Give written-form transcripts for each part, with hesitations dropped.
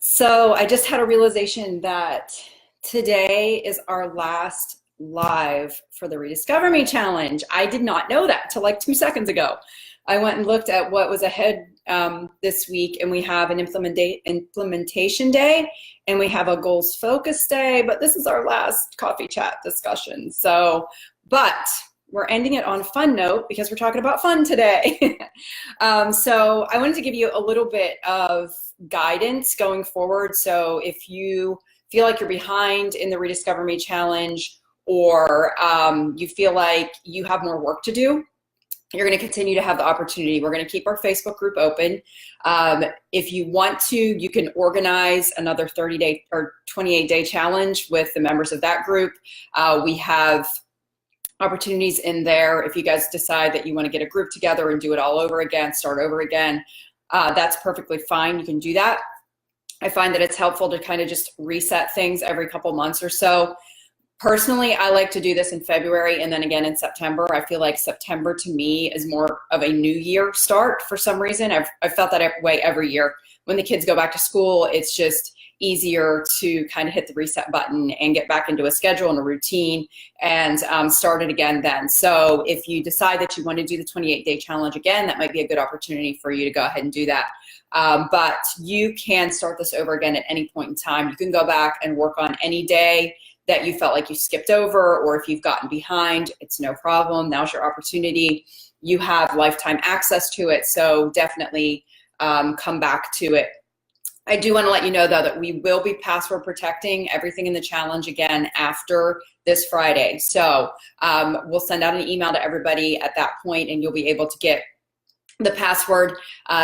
So I just had a realization that today is our last live for the Rediscover Me challenge. I did not know that till like 2 seconds ago. I went and looked at what was ahead this week, and we have an implementation day and we have a goals focus day, but this is our last coffee chat discussion. But we're ending it on a fun note because we're talking about fun today. So I wanted to give you a little bit of guidance going forward. So if you feel like you're behind in the Rediscover Me challenge, or you feel like you have more work to do, you're going to continue to have the opportunity. We're going to keep our Facebook group open. If you want to, you can organize another 30-day or 28-day challenge with the members of that group. We have opportunities in there. If you guys decide that you want to get a group together and do it all over again, start over again, that's perfectly fine. You can do that. I find that it's helpful to kind of just reset things every couple months or so. Personally, I like to do this in February and then again in September. I feel like September to me is more of a new year start for some reason. I've felt that way every year. When the kids go back to school, it's just easier to kind of hit the reset button and get back into a schedule and a routine and start it again then. So if you decide that you want to do the 28-day challenge again, that might be a good opportunity for you to go ahead and do that. But you can start this over again at any point in time. You can go back and work on any day that you felt like you skipped over, or if you've gotten behind, it's no problem. Now's your opportunity. You have lifetime access to it, so definitely come back to it. I do want to let you know, though, that we will be password protecting everything in the challenge again after this Friday. So we'll send out an email to everybody at that point, and you'll be able to get the password.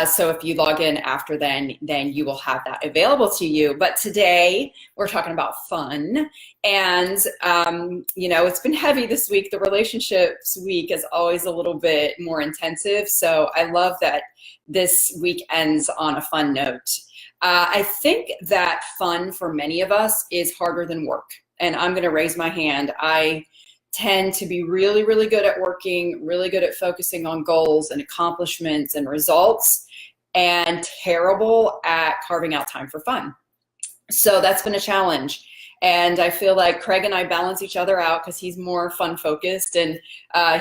So if you log in after then you will have that available to you. But today we're talking about fun. And, it's been heavy this week. The relationships week is always a little bit more intensive. So I love that this week ends on a fun note. I think that fun for many of us is harder than work. And I'm going to raise my hand. I tend to be really, really good at working, really good at focusing on goals and accomplishments and results, and terrible at carving out time for fun. So that's been a challenge. And I feel like Craig and I balance each other out because he's more fun focused, and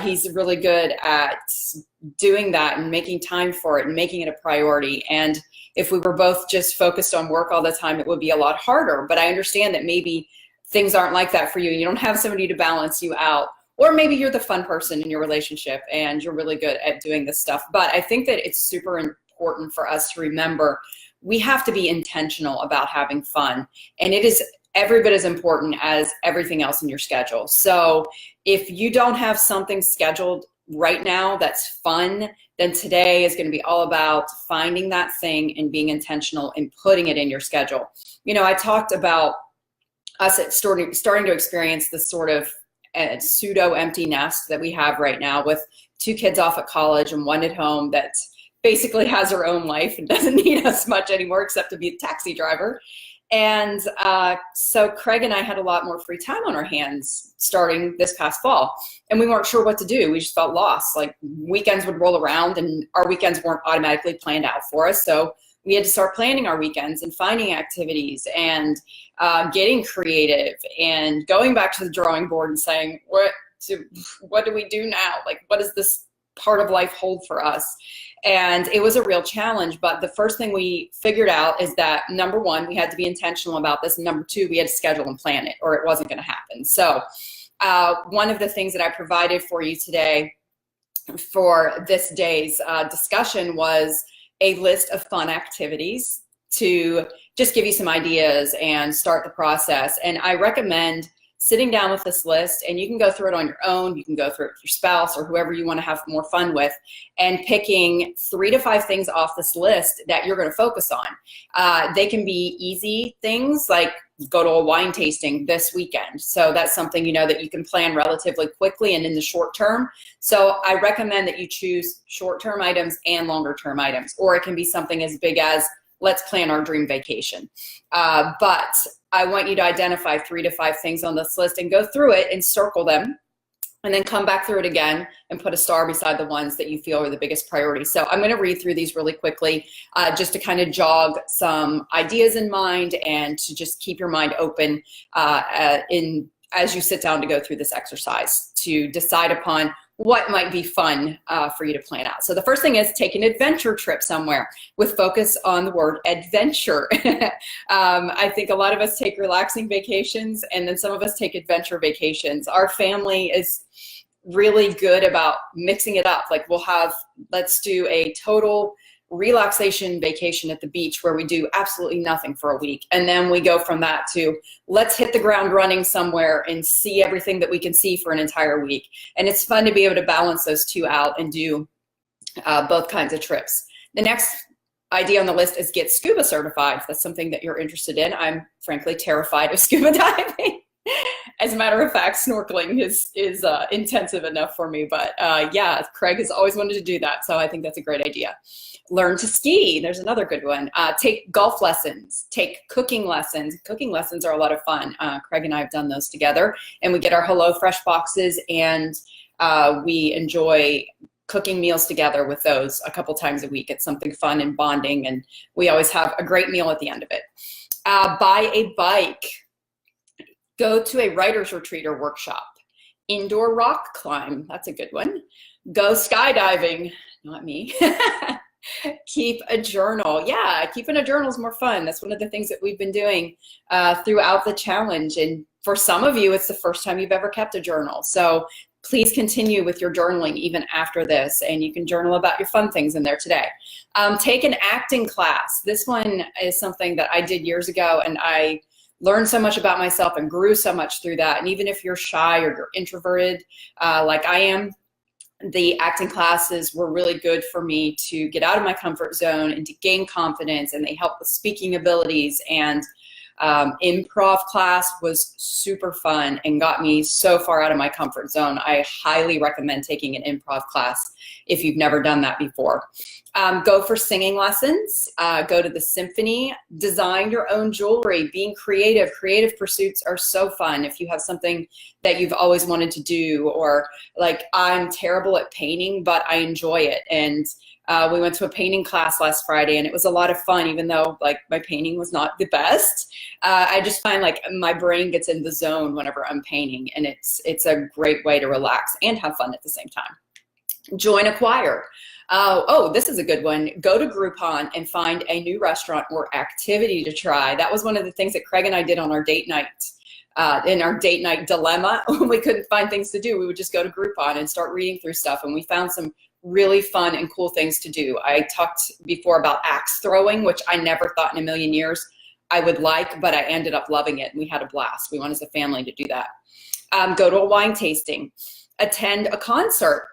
he's really good at doing that and making time for it and making it a priority. And if we were both just focused on work all the time, it would be a lot harder. But I understand that maybe things aren't like that for you. You don't have somebody to balance you out. Or maybe you're the fun person in your relationship and you're really good at doing this stuff. But I think that it's super important for us to remember we have to be intentional about having fun. And it is every bit as important as everything else in your schedule. So if you don't have something scheduled right now that's fun, then today is going to be all about finding that thing and being intentional and putting it in your schedule. I talked about us starting to experience this sort of pseudo empty nest that we have right now, with 2 kids off at college and 1 at home that basically has her own life and doesn't need us much anymore except to be a taxi driver. And so Craig and I had a lot more free time on our hands starting this past fall, and we weren't sure what to do. We just felt lost. Like, weekends would roll around and our weekends weren't automatically planned out for us. So we had to start planning our weekends and finding activities and getting creative and going back to the drawing board and saying, what do we do now? Like, what does this part of life hold for us? And it was a real challenge. But the first thing we figured out is that, number 1, we had to be intentional about this. And number 2, we had to schedule and plan it, or it wasn't going to happen. So one of the things that I provided for you today for this day's discussion was a list of fun activities to just give you some ideas and start the process. And I recommend sitting down with this list, and you can go through it on your own. You can go through it with your spouse or whoever you want to have more fun with, and picking 3 to 5 things off this list that you're going to focus on. They can be easy things like go to a wine tasting this weekend. So that's something, that you can plan relatively quickly and in the short term. So I recommend that you choose short-term items and longer-term items, or it can be something as big as, let's plan our dream vacation. But I want you to identify 3 to 5 things on this list and go through it and circle them and then come back through it again and put a star beside the ones that you feel are the biggest priority. So I'm going to read through these really quickly just to kind of jog some ideas in mind and to just keep your mind open as you sit down to go through this exercise to decide upon what might be fun for you to plan out. So the first thing is take an adventure trip somewhere with focus on the word adventure. I think a lot of us take relaxing vacations and then some of us take adventure vacations. Our family is really good about mixing it up. Like let's do a total relaxation vacation at the beach where we do absolutely nothing for a week. And then we go from that to let's hit the ground running somewhere and see everything that we can see for an entire week. And it's fun to be able to balance those two out and do both kinds of trips. The next idea on the list is get scuba certified. If that's something that you're interested in. I'm frankly terrified of scuba diving. As a matter of fact, snorkeling is intensive enough for me. But yeah, Craig has always wanted to do that. So I think that's a great idea. Learn to ski. There's another good one. Take golf lessons. Take cooking lessons. Cooking lessons are a lot of fun. Craig and I have done those together. And we get our HelloFresh boxes and we enjoy cooking meals together with those a couple times a week. It's something fun and bonding. And we always have a great meal at the end of it. Buy a bike. Go to a writer's retreat or workshop. Indoor rock climb. That's a good one. Go skydiving. Not me. Keep a journal. Yeah, keeping a journal is more fun. That's one of the things that we've been doing throughout the challenge. And for some of you, it's the first time you've ever kept a journal. So please continue with your journaling even after this. And you can journal about your fun things in there today. Take an acting class. This one is something that I did years ago, and I learned so much about myself and grew so much through that. And even if you're shy or you're introverted like I am, the acting classes were really good for me to get out of my comfort zone and to gain confidence, and they help with speaking abilities. And improv class was super fun and got me so far out of my comfort zone. I highly recommend taking an improv class if you've never done that before. Go for singing lessons, go to the symphony, design your own jewelry, being creative. Creative pursuits are so fun. If you have something that you've always wanted to do, or like I'm terrible at painting, but I enjoy it. And we went to a painting class last Friday and it was a lot of fun, even though like my painting was not the best. I just find like my brain gets in the zone whenever I'm painting, and it's a great way to relax and have fun at the same time. Join a choir. Oh, this is a good one. Go to Groupon and find a new restaurant or activity to try. That was one of the things that Craig and I did on our date night. In our date night dilemma, when we couldn't find things to do, we would just go to Groupon and start reading through stuff. And we found some really fun and cool things to do. I talked before about axe throwing, which I never thought in a million years I would like, but I ended up loving it. And we had a blast. We went as a family to do that. Go to a wine tasting. Attend a concert.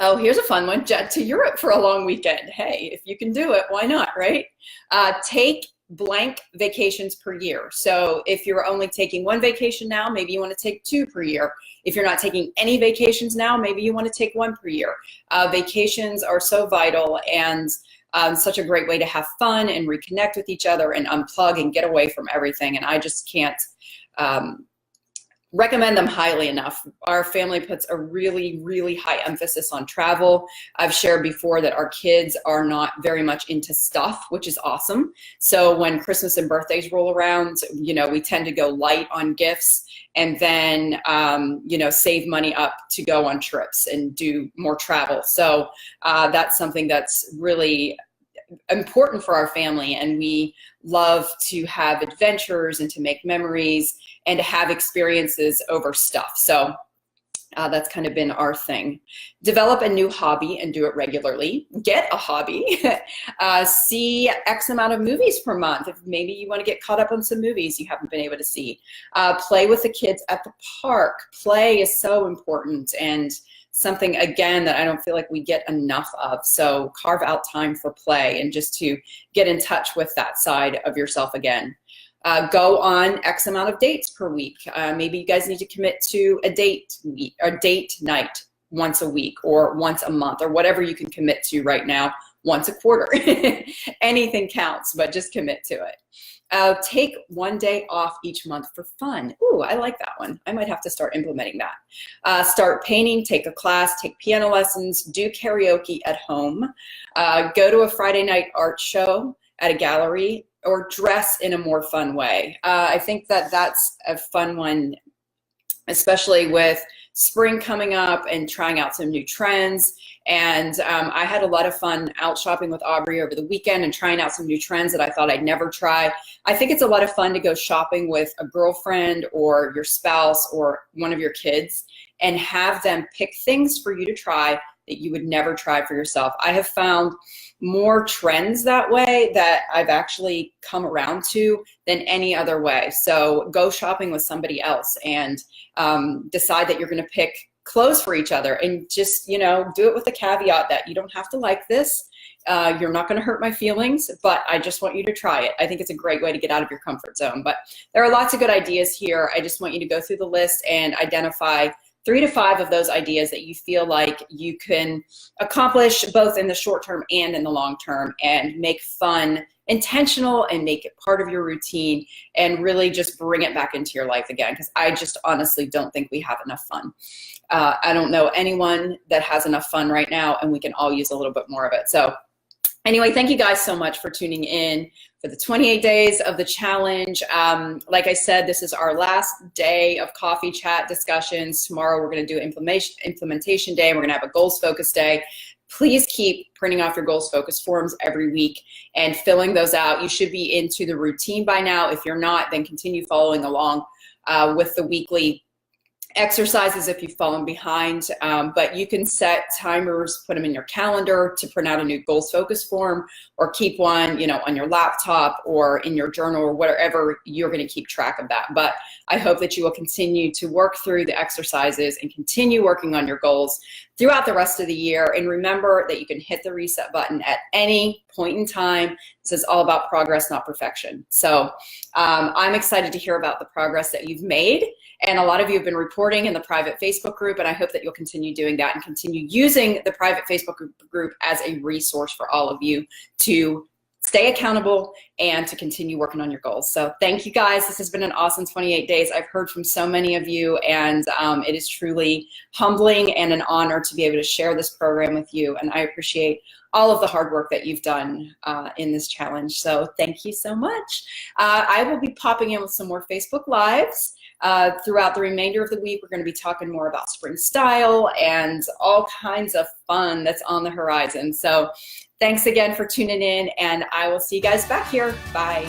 Oh, here's a fun one. Jet to Europe for a long weekend. Hey, if you can do it, why not, right? Take blank vacations per year. So if you're only taking one vacation now, maybe you want to take 2 per year. If you're not taking any vacations now, maybe you want to take 1 per year. Vacations are so vital and such a great way to have fun and reconnect with each other and unplug and get away from everything. And I just can't recommend them highly enough. Our family puts a really, really high emphasis on travel. I've shared before that our kids are not very much into stuff, which is awesome. So when Christmas and birthdays roll around, you know, we tend to go light on gifts and then, you know, save money up to go on trips and do more travel. So that's something that's really important for our family, and we love to have adventures and to make memories and to have experiences over stuff. So that's kind of been our thing. Develop a new hobby and do it regularly. Get a hobby. See X amount of movies per month. If maybe you want to get caught up on some movies you haven't been able to see. Play with the kids at the park. Play is so important and something, again, that I don't feel like we get enough of. So carve out time for play and just to get in touch with that side of yourself again. Go on X amount of dates per week. Maybe you guys need to commit to a date week or date night once a week or once a month or whatever you can commit to right now, once a quarter. Anything counts, but just commit to it. Take one day off each month for fun. Ooh, I like that one. I might have to start implementing that. Start painting, take a class, take piano lessons, do karaoke at home, go to a Friday night art show at a gallery, or dress in a more fun way. I think that that's a fun one, especially with spring coming up and trying out some new trends. And I had a lot of fun out shopping with Aubrey over the weekend and trying out some new trends that I thought I'd never try. I think it's a lot of fun to go shopping with a girlfriend or your spouse or one of your kids and have them pick things for you to try that you would never try for yourself. I have found more trends that way that I've actually come around to than any other way. So go shopping with somebody else and decide that you're going to pick clothes for each other, and just, you know, do it with the caveat that you don't have to like this. You're not going to hurt my feelings, but I just want you to try it. I think it's a great way to get out of your comfort zone. But there are lots of good ideas here. I just want you to go through the list and identify 3 to 5 of those ideas that you feel like you can accomplish both in the short term and in the long term, and make fun intentional and make it part of your routine and really just bring it back into your life again, because I just honestly don't think we have enough fun. I don't know anyone that has enough fun right now, and we can all use a little bit more of it. So anyway, thank you guys so much for tuning in for the 28 days of the challenge. Like I said, this is our last day of coffee chat discussions. Tomorrow we're going to do implementation day. We're going to have a goals focus day. Please keep printing off your goals focus forms every week and filling those out. You should be into the routine by now. If you're not, then continue following along with the weekly exercises if you've fallen behind, but you can set timers, put them in your calendar to print out a new goals focus form, or keep one, you know, on your laptop or in your journal or whatever you're going to keep track of that. But I hope that you will continue to work through the exercises and continue working on your goals throughout the rest of the year. And remember that you can hit the reset button at any point in time. This is all about progress, not perfection. So I'm excited to hear about the progress that you've made. And a lot of you have been reporting in the private Facebook group, and I hope that you'll continue doing that and continue using the private Facebook group as a resource for all of you to stay accountable and to continue working on your goals. So thank you guys. This has been an awesome 28 days. I've heard from so many of you, and it is truly humbling and an honor to be able to share this program with you. And I appreciate all of the hard work that you've done in this challenge. So thank you so much. I will be popping in with some more Facebook Lives throughout the remainder of the week. We're going to be talking more about spring style and all kinds of fun that's on the horizon. So thanks again for tuning in, and I will see you guys back here. Bye.